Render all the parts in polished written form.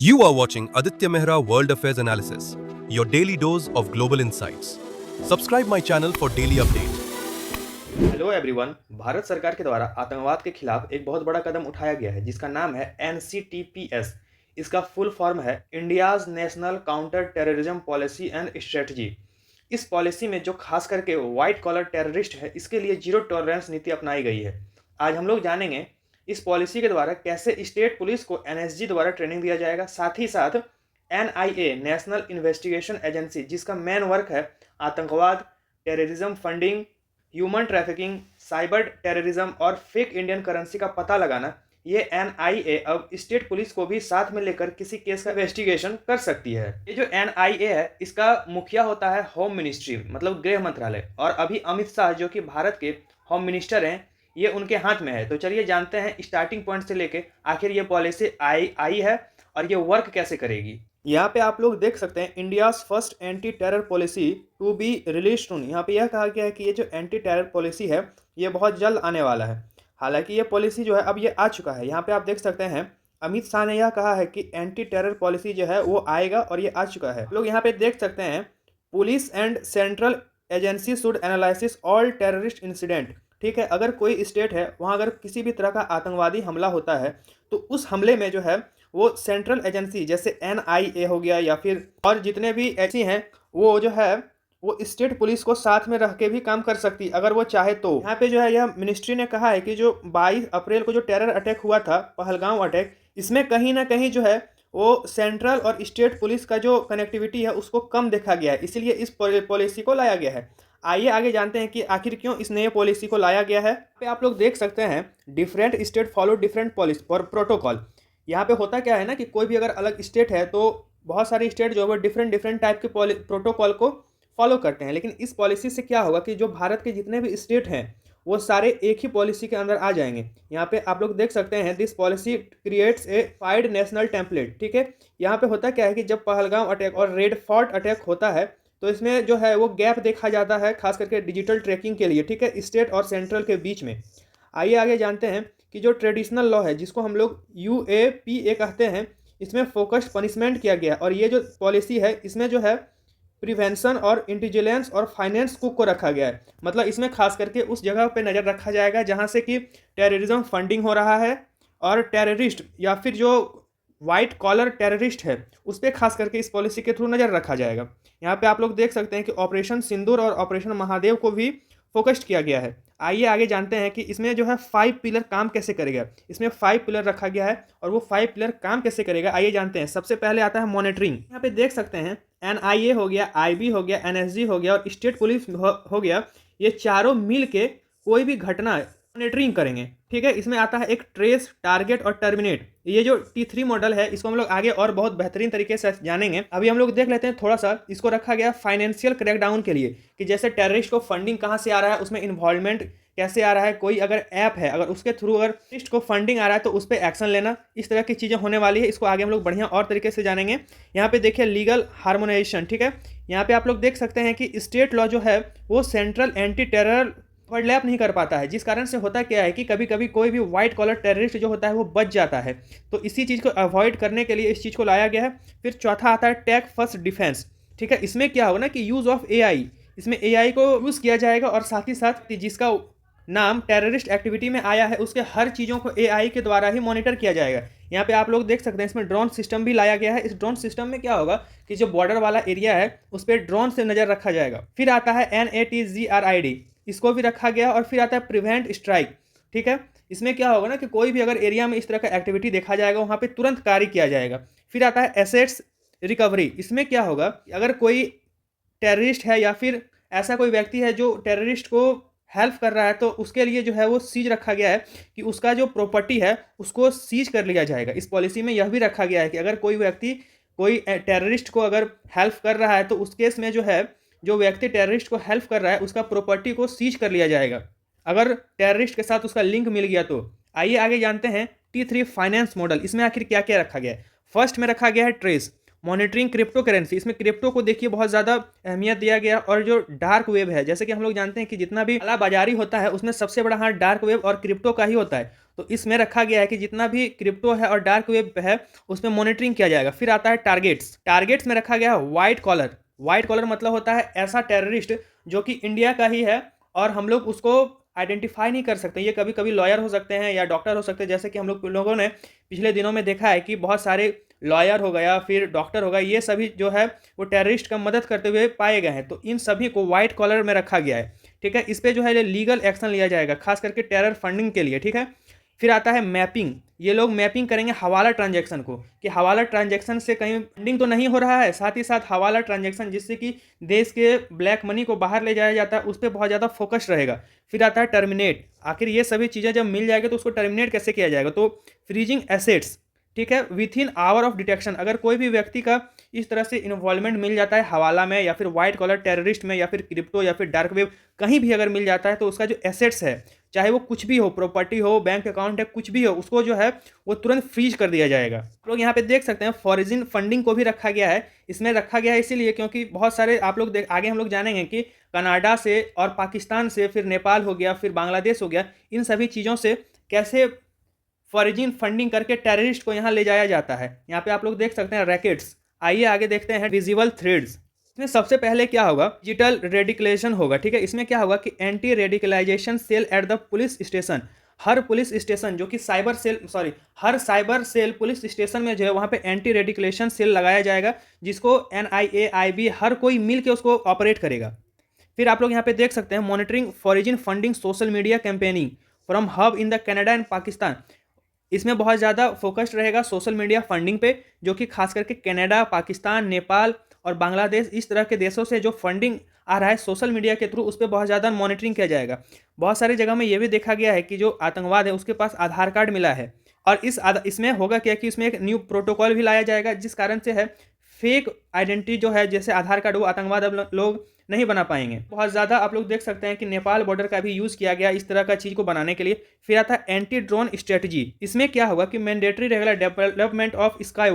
You are watching Aditya Mehra World Affairs Analysis, your daily dose of global insights. Subscribe my channel for daily update. Hello everyone. Bharat सरकार के द्वारा आतंकवाद के खिलाफ एक बहुत बड़ा कदम उठाया गया है जिसका नाम है NCTPS। इसका फुल फॉर्म है India's national counter terrorism policy and strategy. इस पॉलिसी में जो खास करके वाइट कॉलर टेररिस्ट है इसके लिए जीरो टॉलरेंस नीति अपनाई गई है। आज हम लोग जानेंगे इस पॉलिसी के द्वारा कैसे स्टेट पुलिस को NSG द्वारा ट्रेनिंग दिया जाएगा, साथ ही साथ NIA नेशनल इन्वेस्टिगेशन एजेंसी जिसका मेन वर्क है आतंकवाद, terrorism funding, human trafficking, cyber terrorism और फेक इंडियन करेंसी का पता लगाना, ये NIA अब स्टेट पुलिस को भी साथ में लेकर किसी केस का इन्वेस्टिगेशन कर सकती है। ये जो NIA है इसका मुखिया होता है होम मिनिस्ट्री, मतलब गृह मंत्रालय, और अभी अमित शाह जो कि भारत के होम मिनिस्टर हैं ये उनके हाथ में है। तो चलिए जानते हैं स्टार्टिंग पॉइंट से लेके आखिर ये पॉलिसी आई है और ये वर्क कैसे करेगी। यहाँ पे आप लोग देख सकते हैं India's first anti terror policy to be release soon. यहाँ पे यह कहा गया है कि ये जो एंटी टेरर पॉलिसी है ये बहुत जल्द आने वाला है। हालांकि ये पॉलिसी जो है अब ये आ चुका है। यहाँ पे आप देख सकते हैं अमित शाह ने यह कहा है कि एंटी टेरर पॉलिसी जो है वो आएगा और ये आ चुका है। लोग यहाँ पे देख सकते हैं police and central agency should analysis all terrorist incident. ठीक है, अगर कोई स्टेट है वहाँ अगर किसी भी तरह का आतंकवादी हमला होता है तो उस हमले में जो है वो सेंट्रल एजेंसी जैसे NIA हो गया या फिर और जितने भी ऐसी हैं वो जो है वो स्टेट पुलिस को साथ में रह के भी काम कर सकती अगर वो चाहे तो। यहाँ पे जो है यह मिनिस्ट्री ने कहा है कि जो 22 अप्रैल को जो टेरर अटैक हुआ था, पहलगाम अटैक, इसमें कहीं ना कहीं जो है वो सेंट्रल और स्टेट पुलिस का जो कनेक्टिविटी है उसको कम देखा गया है, इसीलिए इस पॉलिसी को लाया गया है। आइए आगे जानते हैं कि आखिर क्यों इस नए पॉलिसी को लाया गया है। पे आप लोग देख सकते हैं different state follow different policy और प्रोटोकॉल। यहाँ पे होता क्या है ना कि कोई भी अगर अलग स्टेट है तो बहुत सारे स्टेट जो है वो डिफरेंट टाइप के प्रोटोकॉल को फॉलो करते हैं। लेकिन इस पॉलिसी से क्या होगा कि जो भारत के जितने भी स्टेट हैं वो सारे एक ही पॉलिसी के अंदर आ जाएंगे। यहाँ पे आप लोग देख सकते हैं this policy creates a FIDE national template. ठीक है, यहाँ पे होता क्या है कि जब पहलगाम अटैक और रेड फोर्ट अटैक होता है तो इसमें जो है वो गैप देखा जाता है खास करके डिजिटल ट्रैकिंग के लिए। ठीक है, स्टेट और सेंट्रल के बीच में। आइए आगे जानते हैं कि जो ट्रेडिशनल लॉ है जिसको हम लोग UAPA कहते हैं, इसमें फोकस्ड पनिशमेंट किया गया और ये जो पॉलिसी है इसमें जो है प्रिवेंशन और इंटेलिजेंस और फाइनेंस को रखा गया है। मतलब इसमें खास करके उस जगह पे नज़र रखा जाएगा जहाँ से कि टेररिज्म फंडिंग हो रहा है और टेररिस्ट या फिर जो वाइट कॉलर टेररिस्ट है उस पर खास करके इस पॉलिसी के थ्रू नज़र रखा जाएगा। यहाँ पे आप लोग देख सकते हैं कि ऑपरेशन सिंदूर और ऑपरेशन महादेव को भी फोकस्ड किया गया है। आइए आगे जानते हैं कि इसमें जो है 5 पिलर काम कैसे करेगा। इसमें 5 पिलर रखा गया है और वो 5 पिलर काम कैसे करेगा आइए जानते हैं। सबसे पहले आता है मॉनिटरिंग। यहाँ पे देख सकते हैं NIA हो गया, IB हो गया, NSG हो गया और स्टेट पुलिस हो गया, ये चारों मिल के कोई भी घटना मॉनिटरिंग करेंगे। ठीक है, इसमें आता है एक ट्रेस, टारगेट और टर्मिनेट। ये जो T3 मॉडल है इसको हम लोग आगे और बहुत बेहतरीन तरीके से जानेंगे। अभी हम लोग देख लेते हैं थोड़ा सा। इसको रखा गया फाइनेंशियल क्रैकडाउन के लिए कि जैसे टेररिस्ट को फंडिंग कहाँ से आ रहा है, उसमें इन्वॉल्वमेंट कैसे आ रहा है, कोई अगर ऐप है अगर उसके थ्रू अगर टेररिस्ट को फंडिंग आ रहा है तो उस पर एक्शन लेना, इस तरह की चीज़ें होने वाली है। इसको आगे हम लोग बढ़िया और तरीके से जानेंगे। यहाँ पे देखिए लीगल हार्मोनाइजेशन। ठीक है, यहाँ पे आप लोग देख सकते हैं कि स्टेट लॉ जो है वो सेंट्रल एंटी टेरर ओवरलैप नहीं कर पाता है, जिस कारण से होता क्या है कि कभी कभी कोई भी वाइट कॉलर टेररिस्ट जो होता है वो बच जाता है। तो इसी चीज़ को अवॉइड करने के लिए इस चीज़ को लाया गया है। फिर चौथा आता है टेक फर्स्ट डिफेंस। ठीक है, इसमें क्या होगा ना कि यूज़ ऑफ AI, इसमें AI को यूज़ किया जाएगा और साथ ही साथ जिसका नाम टेररिस्ट एक्टिविटी में आया है उसके हर चीज़ों को AI के द्वारा ही मॉनिटर किया जाएगा। यहाँ पे आप लोग देख सकते हैं इसमें ड्रोन सिस्टम भी लाया गया है। इस ड्रोन सिस्टम में क्या होगा कि जो बॉर्डर वाला एरिया है उस पर ड्रोन से नज़र रखा जाएगा। फिर आता है NATGRID, इसको भी रखा गया। और फिर आता है प्रिवेंट स्ट्राइक। ठीक है, इसमें क्या होगा ना कि कोई भी अगर एरिया में इस तरह का एक्टिविटी देखा जाएगा वहाँ पे तुरंत कार्य किया जाएगा। फिर आता है एसेट्स रिकवरी। इसमें क्या होगा अगर कोई टेररिस्ट है या फिर ऐसा कोई व्यक्ति है जो टेररिस्ट को हेल्प कर रहा है तो उसके लिए जो है वो सीज रखा गया है कि उसका जो प्रॉपर्टी है उसको सीज कर लिया जाएगा। इस पॉलिसी में यह भी रखा गया है कि अगर कोई व्यक्ति कोई टेररिस्ट को अगर हेल्प कर रहा है तो उस केस में जो है जो व्यक्ति टेररिस्ट को हेल्प कर रहा है उसका प्रॉपर्टी को सीज कर लिया जाएगा अगर टेररिस्ट के साथ उसका लिंक मिल गया तो। आइए आगे जानते हैं T3 फाइनेंस मॉडल। इसमें आखिर क्या क्या रखा गया है। फर्स्ट में रखा गया है ट्रेस, मॉनिटरिंग क्रिप्टो करेंसी। इसमें क्रिप्टो को देखिए बहुत ज़्यादा अहमियत दिया गया। और जो डार्क वेब है, जैसे कि हम लोग जानते हैं कि जितना भी काला बाजारी होता है उसमें सबसे बड़ा हाथ डार्क वेब और क्रिप्टो का ही होता है। तो इसमें रखा गया है कि जितना भी क्रिप्टो है और डार्क वेब है उसमें मॉनिटरिंग किया जाएगा। फिर आता है टारगेट्स में रखा गया है व्हाइट कॉलर मतलब होता है ऐसा टेररिस्ट जो कि इंडिया का ही है और हम लोग उसको आइडेंटिफाई नहीं कर सकते। ये कभी कभी लॉयर हो सकते हैं या डॉक्टर हो सकते हैं, जैसे कि हम लोगों ने पिछले दिनों में देखा है कि बहुत सारे लॉयर हो गया फिर डॉक्टर हो गया, ये सभी जो है वो टेररिस्ट का मदद करते हुए पाए गए हैं। तो इन सभी को व्हाइट कॉलर में रखा गया है, ठीक है। इस पर जो है लीगल एक्शन लिया जाएगा खास करके टेरर फंडिंग के लिए, ठीक है। फिर आता है मैपिंग। ये लोग मैपिंग करेंगे हवाला ट्रांजैक्शन को कि हवाला ट्रांजैक्शन से कहीं फंडिंग तो नहीं हो रहा है, साथ ही साथ हवाला ट्रांजैक्शन जिससे कि देश के ब्लैक मनी को बाहर ले जाया जाता है उस पर बहुत ज़्यादा फोकस रहेगा। फिर आता है टर्मिनेट। आखिर ये सभी चीज़ें जब मिल जाएगी तो उसको टर्मिनेट कैसे किया जाएगा, तो फ्रीजिंग एसेट्स, ठीक है, with in hour of detection. अगर कोई भी व्यक्ति का इस तरह से इन्वॉल्वमेंट मिल जाता है हवाला में या फिर व्हाइट कॉलर टेररिस्ट में या फिर क्रिप्टो या फिर डार्क वेब कहीं भी अगर मिल जाता है तो उसका जो एसेट्स है, चाहे वो कुछ भी हो, प्रॉपर्टी हो, बैंक अकाउंट है, कुछ भी हो, उसको जो है वो तुरंत फ्रीज कर दिया जाएगा। आप लोग यहाँ पे देख सकते हैं फॉरेन फंडिंग को भी रखा गया है। इसमें रखा गया है इसीलिए क्योंकि बहुत सारे आप लोग आगे हम लोग जानेंगे कि कनाडा से और पाकिस्तान से, फिर नेपाल हो गया, फिर बांग्लादेश हो गया, इन सभी चीज़ों से कैसे फॉरेन फंडिंग करके टेररिस्ट को यहाँ ले जाया जाता है। यहाँ पे आप लोग देख सकते हैं रैकेट्स। आइए आगे देखते हैं विजिबल थ्रेड्स। इसमें सबसे पहले क्या होगा, डिजिटल रेडिकलाइजेशन होगा, ठीक है। इसमें क्या होगा कि anti radicalisation cell at the police station. हर पुलिस स्टेशन जो कि हर साइबर सेल पुलिस स्टेशन में जो है वहाँ पे एंटी रेडिकलेशन सेल लगाया जाएगा जिसको NIA IB हर कोई मिल के उसको ऑपरेट करेगा। फिर आप लोग यहाँ पे देख सकते हैं monitoring foreign funding social media campaigning from hub in the Canada and Pakistan. इसमें बहुत ज़्यादा फोकस्ड रहेगा सोशल मीडिया फंडिंग पे, जो कि खास करके कनाडा, पाकिस्तान, नेपाल और बांग्लादेश इस तरह के देशों से जो फंडिंग आ रहा है सोशल मीडिया के थ्रू उस पर बहुत ज़्यादा मॉनिटरिंग किया जाएगा। बहुत सारी जगह में ये भी देखा गया है कि जो आतंकवाद है उसके पास आधार कार्ड मिला है और इसमें होगा क्या कि इसमें एक न्यू प्रोटोकॉल भी लाया जाएगा जिस कारण से है फेक आइडेंटिटी जो है जैसे आधार कार्ड वो आतंकवाद अब लोग नहीं बना पाएंगे। बहुत ज़्यादा आप लोग देख सकते हैं कि नेपाल बॉर्डर का भी यूज़ किया गया इस तरह का चीज़ को बनाने के लिए। फिर आता है एंटी ड्रोन स्ट्रेटजी। इसमें क्या होगा कि मैंडेटरी रहेगा डेवलपमेंट ऑफ स्काई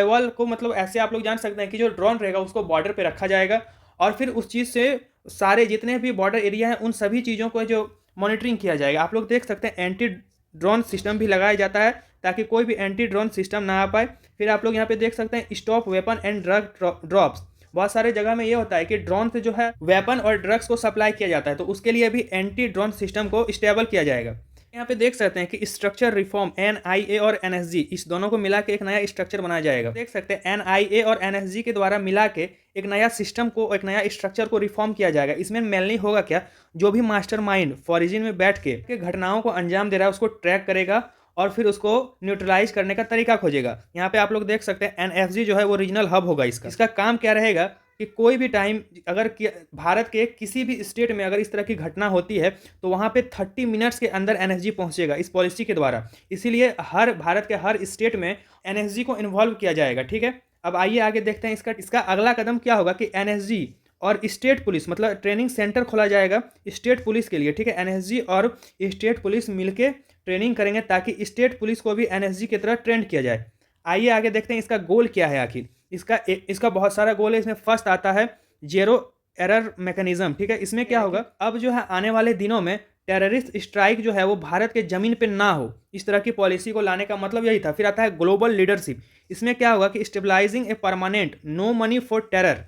वॉल को, मतलब ऐसे आप लोग जान सकते हैं कि जो ड्रोन रहेगा उसको बॉर्डर पर रखा जाएगा और फिर उस चीज़ से सारे जितने भी बॉर्डर एरिया हैं उन सभी चीज़ों को जो मॉनिटरिंग किया जाएगा। आप लोग देख सकते हैं एंटी ड्रोन सिस्टम भी लगाया जाता है ताकि कोई भी एंटी ड्रोन सिस्टम ना आ पाए। फिर आप लोग यहाँ पे देख सकते हैं stop weapon and drug drops. बहुत सारे जगह में ये होता है कि ड्रोन से जो है वेपन और ड्रग्स को सप्लाई किया जाता है, तो उसके लिए भी एंटी ड्रोन सिस्टम को स्टेबल किया जाएगा। यहाँ पे देख सकते हैं कि स्ट्रक्चर रिफॉर्म NIA और NSG इस दोनों को मिला के एक नया स्ट्रक्चर बनाया जाएगा। देख सकते हैं NIA और NSG के द्वारा मिला के एक नया सिस्टम को, एक नया स्ट्रक्चर को रिफॉर्म किया जाएगा। इसमें मेनली होगा क्या, जो भी मास्टरमाइंड फॉरेन में बैठ के घटनाओं को अंजाम दे रहा है उसको ट्रैक करेगा और फिर उसको न्यूट्रलाइज करने का तरीका खोजेगा। यहाँ पे आप लोग देख सकते हैं NFG जो है वो रीजनल हब होगा। इसका काम क्या रहेगा कि कोई भी टाइम अगर भारत के किसी भी स्टेट में अगर इस तरह की घटना होती है तो वहाँ पे 30 मिनट्स के अंदर NSG पहुँचेगा इस पॉलिसी के द्वारा। इसीलिए हर भारत के हर स्टेट में NSG को इन्वॉल्व किया जाएगा, ठीक है। अब आइए आगे देखते हैं इसका अगला कदम क्या होगा कि NSG और स्टेट पुलिस, मतलब ट्रेनिंग सेंटर खोला जाएगा स्टेट पुलिस के लिए, ठीक है। NSG और स्टेट पुलिस मिलके ट्रेनिंग करेंगे ताकि स्टेट पुलिस को भी NSG की तरह ट्रेंड किया जाए। आइए आगे देखते हैं इसका गोल क्या है। आखिर इसका बहुत सारा गोल है। इसमें फर्स्ट आता है जेरो एरर मैकेनिज्म, ठीक है। इसमें क्या होगा, अब जो है आने वाले दिनों में टेररिस्ट स्ट्राइक जो है वो भारत के जमीन पे ना हो, इस तरह की पॉलिसी को लाने का मतलब यही था। फिर आता है ग्लोबल लीडरशिप। इसमें क्या होगा कि stabilising a permanent no money for terror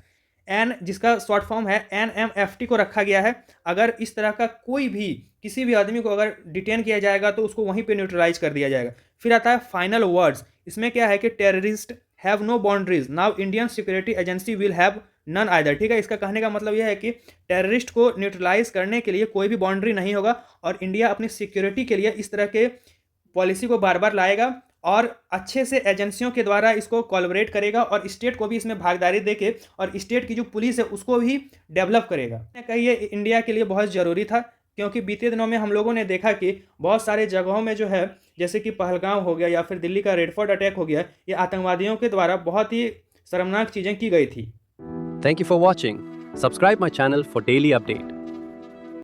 जिसका शॉर्ट फॉर्म है NMFT को रखा गया है। अगर इस तरह का कोई भी किसी भी आदमी को अगर डिटेन किया जाएगा तो उसको वहीं पे न्यूट्रलाइज कर दिया जाएगा। फिर आता है फाइनल वर्ड्स। इसमें क्या है कि terrorist have no boundaries now Indian security agency will have none either, ठीक है। इसका कहने का मतलब यह है कि टेररिस्ट को न्यूट्रलाइज करने के लिए कोई भी बाउंड्री नहीं होगा और इंडिया अपनी सिक्योरिटी के लिए इस तरह के पॉलिसी को बार बार लाएगा और अच्छे से एजेंसियों के द्वारा इसको कोलैबोरेट करेगा और स्टेट को भी इसमें भागीदारी देके और स्टेट की जो पुलिस है उसको भी डेवलप करेगा। कहिए इंडिया के लिए बहुत ज़रूरी था क्योंकि बीते दिनों में हम लोगों ने देखा कि बहुत सारे जगहों में जो है जैसे कि पहलगाम हो गया या फिर दिल्ली का रेड फोर्ट अटैक हो गया, ये आतंकवादियों के द्वारा बहुत ही शर्मनाक चीज़ें की गई थी। Thank you for watching. Subscribe my channel for daily update.